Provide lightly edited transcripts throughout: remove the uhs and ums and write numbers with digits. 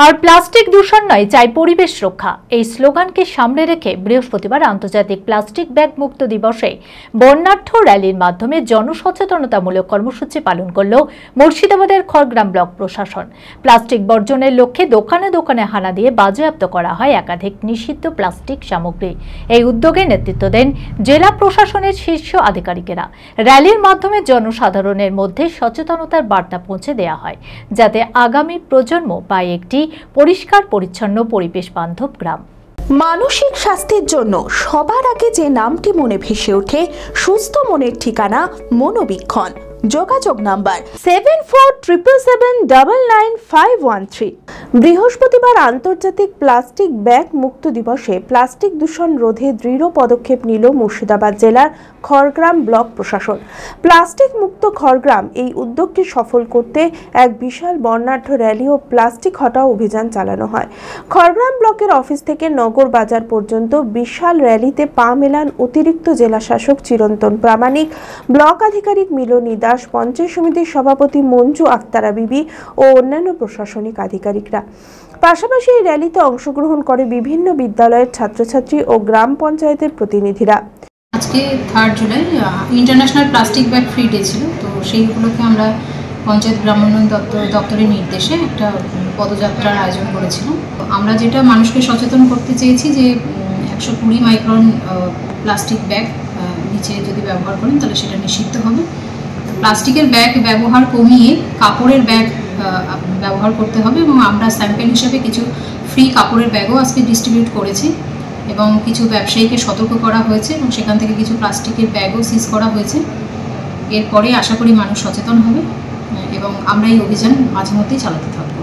আর plastic দূষণ নয়, চাই পরিবেশ রক্ষা, এই স্লোগানকে সামনে রেখে বৃহস্পতিবার আন্তর্জাতিক প্লাস্টিক ব্যাগ মুক্ত দিবসে বর্ণাঢ্য র্যালির মাধ্যমে জনসচেতনতামূলক কর্মসূচি পালন করল মুর্শিদাবাদের খড়গ্রাম ব্লক প্রশাসন। প্লাস্টিক বর্জনের লক্ষ্যে দোকানে দোকানে হানা দিয়ে বাজেয়াপ্ত করা হয় একাধিক নিষিদ্ধ প্লাস্টিক সামগ্রী। এই উদ্যোগে নেতৃত্ব দেন জেলা প্রশাসনের শীর্ষ আধিকারিকেরা। র্যালির মাধ্যমে জনসাধারণের মধ্যে সচেতনতার বার্তা পৌঁছে দেওয়া হয়, যাতে আগামী প্রজন্ম পায় একটি পরিষ্কার পরিচ্ছন্ন পরিবেশ বান্ধব গ্রাম। মানসিক স্বাস্থ্যের জন্য সবার আগে যে নামটি মনে ভেসে ওঠে, সুস্থ মনের ঠিকানা মনোবীক্ষণ। যোগাযোগ নাম্বার 7477799513। বৃহস্পতিবার আন্তর্জাতিক প্লাস্টিক ব্যাগ মুক্ত দিবসে প্লাস্টিক দূষণ রোধে দৃঢ় পদক্ষেপ নিল মুর্শিদাবাদ জেলার খড়গ্রাম ব্লক প্রশাসন। প্লাস্টিক মুক্ত খড়গ্রাম এই উদ্যোগকে সফল করতে এক বিশাল বর্ণাঢ্য র্যালি ও প্লাস্টিক হটাও অভিযান চালানো হয়। খড়গ্রাম ব্লকের অফিস থেকে নগর বাজার পর্যন্ত বিশাল র্যালিতে পা মেলান অতিরিক্ত জেলা শাসক চিরন্তন প্রামাণিক, ব্লক আধিকারিক মিলনী দাস, পঞ্চায়েত সমিতির সভাপতি মঞ্জু আক্তারা বিবি ও অন্যান্য প্রশাসনিক আধিকারিকরা। পাশাপাশি এই র্যালিতে অংশগ্রহণ করে বিভিন্ন বিদ্যালয়ের ছাত্রছাত্রী ও গ্রাম পঞ্চায়েতের প্রতিনিধিরা। আজকে 3 July international plastic bag free day ছিল, তো সেই উপলক্ষে আমরা পঞ্চায়েত গ্রাম উন্নয়ন দপ্তরের নির্দেশে একটা পদযাত্রার আয়োজন করেছিলাম। আমরা যেটা মানুষকে সচেতন করতে চেয়েছি যে 120 মাইক্রন প্লাস্টিক ব্যাগ নিচে যদি ব্যবহার করেন তাহলে সেটা নিষিদ্ধ হবে। প্লাস্টিকের ব্যাগ ব্যবহার কমিয়ে কাপড়ের ব্যাগ ব্যবহার করতে হবে এবং আমরা স্যাম্পেল হিসেবে কিছু ফ্রি কাপড়ের ব্যাগও আজকে ডিস্ট্রিবিউট করেছি এবং কিছু ব্যবসায়ীকে সতর্ক করা হয়েছে এবং সেখান থেকে কিছু প্লাস্টিকের ব্যাগও সিজ করা হয়েছে। এরপরে আশা করি মানুষ সচেতন হবে এবং আমরা এই অভিযান মাঝে মধ্যেই চালাতে থাকবো।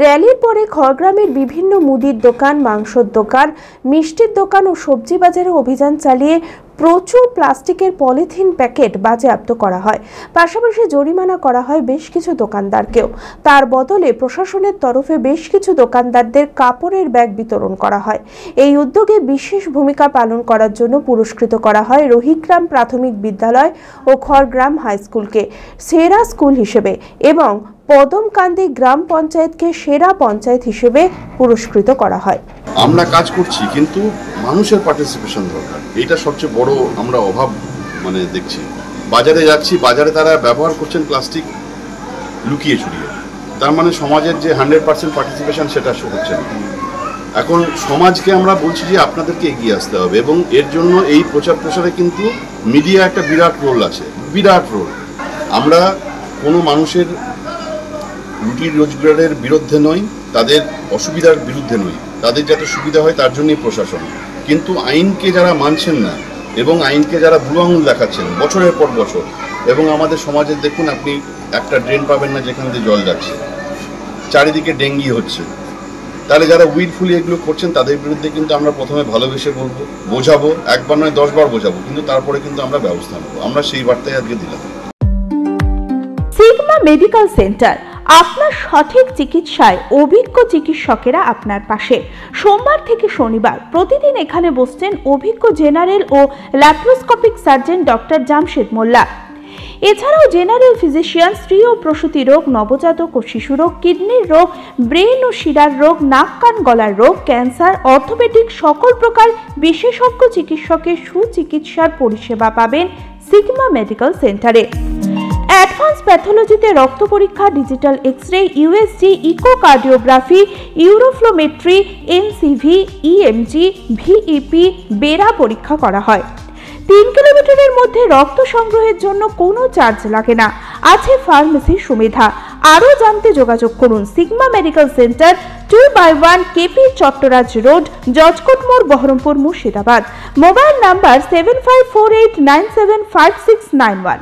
র্যালির পরে খড়গ্রামের বিভিন্ন মুদির দোকান, মাংসর দোকান, মিষ্টির দোকান ও সবজি বাজারে অভিযান চালিয়ে প্রচুর প্লাস্টিকের পলিথিন প্যাকেট বাজেয়াপ্ত করা হয়। পাশাপাশি জরিমানা করা হয় বেশ কিছু দোকানদারকেও। তার বদলে প্রশাসনের তরফে বেশ কিছু দোকানদারদের কাপড়ের ব্যাগ বিতরণ করা হয়। এই উদ্যোগে বিশেষ ভূমিকা পালন করার জন্য পুরস্কৃত করা হয় রোহিগ্রাম প্রাথমিক বিদ্যালয় ও খড়গ্রাম হাই স্কুলকে সেরা স্কুল হিসেবে এবং পদমকান্দি গ্রাম পঞ্চায়েতকে সেরা পঞ্চায়েত হিসেবে পুরস্কৃত করা হয়। আমরা কাজ করছি, কিন্তু মানুষের পার্টিসিপেশন দরকার। এটা সবচেয়ে বড় আমরা অভাব দেখছি। বাজারে যাচ্ছি, বাজারে তারা ব্যবহার করছেন প্লাস্টিক লুকিয়ে চুরিয়ে। তার মানে সমাজের যে 100% পার্টিসিপেশন সেটা হচ্ছে না। এখন সমাজকে আমরা বলছি যে আপনাদেরকে এগিয়ে আসতে হবে এবং এর জন্য এই প্রচার প্রসারে কিন্তু মিডিয়া একটা বিরাট রোল আছে, বিরাট রোল। আমরা কোনো মানুষের রুটি রোজগারের বিরুদ্ধে নই, তাদের অসুবিধার বিরুদ্ধে নই, তাদের যাতে সুবিধা হয় তার জন্যই প্রশাসন। কিন্তু আইনকে যারা মানছেন না এবং আইনকে যারা বুড়ো আঙুল দেখাচ্ছেন বছরের পর বছর, এবং আমাদের সমাজে দেখুন আপনি একটা ড্রেন পাবেন না যেখান দিয়ে জল যাচ্ছে, চারিদিকে ডেঙ্গি হচ্ছে। তাহলে যারা উইলফুলি এগুলো করছেন তাদের বিরুদ্ধে কিন্তু আমরা প্রথমে ভালোবেসে বলবো, বোঝাবো, একবার নয় 10 বার বোঝাবো, কিন্তু তারপরে কিন্তু আমরা ব্যবস্থা নেব। আমরা সেই বার্তাই আজকে দিলাম। সিগমা মেডিকেল সেন্টার, আপনার সঠিক চিকিৎসায় অভিজ্ঞ চিকিৎসকেরা আপনার পাশে। সোমবার থেকে শনিবার প্রতিদিন এখানে বসছেন অভিজ্ঞ জেনারেল ও ল্যাপ্রোস্কোপিক সার্জন ডক্টর জামশেদ মোল্লা। এছাড়াও জেনারেল ফিজিশিয়ান, স্ত্রী ও প্রসূতি রোগ, নবজাতক ও শিশু রোগ, কিডনির রোগ, ব্রেন ও শিরার রোগ, নাক কান গলার রোগ, ক্যান্সার, অর্থোপেডিক সকল প্রকার বিশেষজ্ঞ চিকিৎসকের সুচিকিৎসার পরিষেবা পাবেন সিগমা মেডিকেল সেন্টারে। অ্যাডভান্স প্যাথোলজিতে রক্ত পরীক্ষা, digital x ray, USG, echocardiography, uroflowmetry, NCV, EMG, VEP, BERA পরীক্ষা করা হয়। 3 কিলোমিটারের মধ্যে রক্ত সংগ্রহের জন্য কোনো চার্জ লাগে না। আছে ফার্মেসির সুবিধা। আরও জানতে যোগাযোগ করুন Sigma medical centre, 2/1 KP Chattoraj road, জজকোট মোড়, বহরমপুর, মুর্শিদাবাদ। Mobile number 7548975691।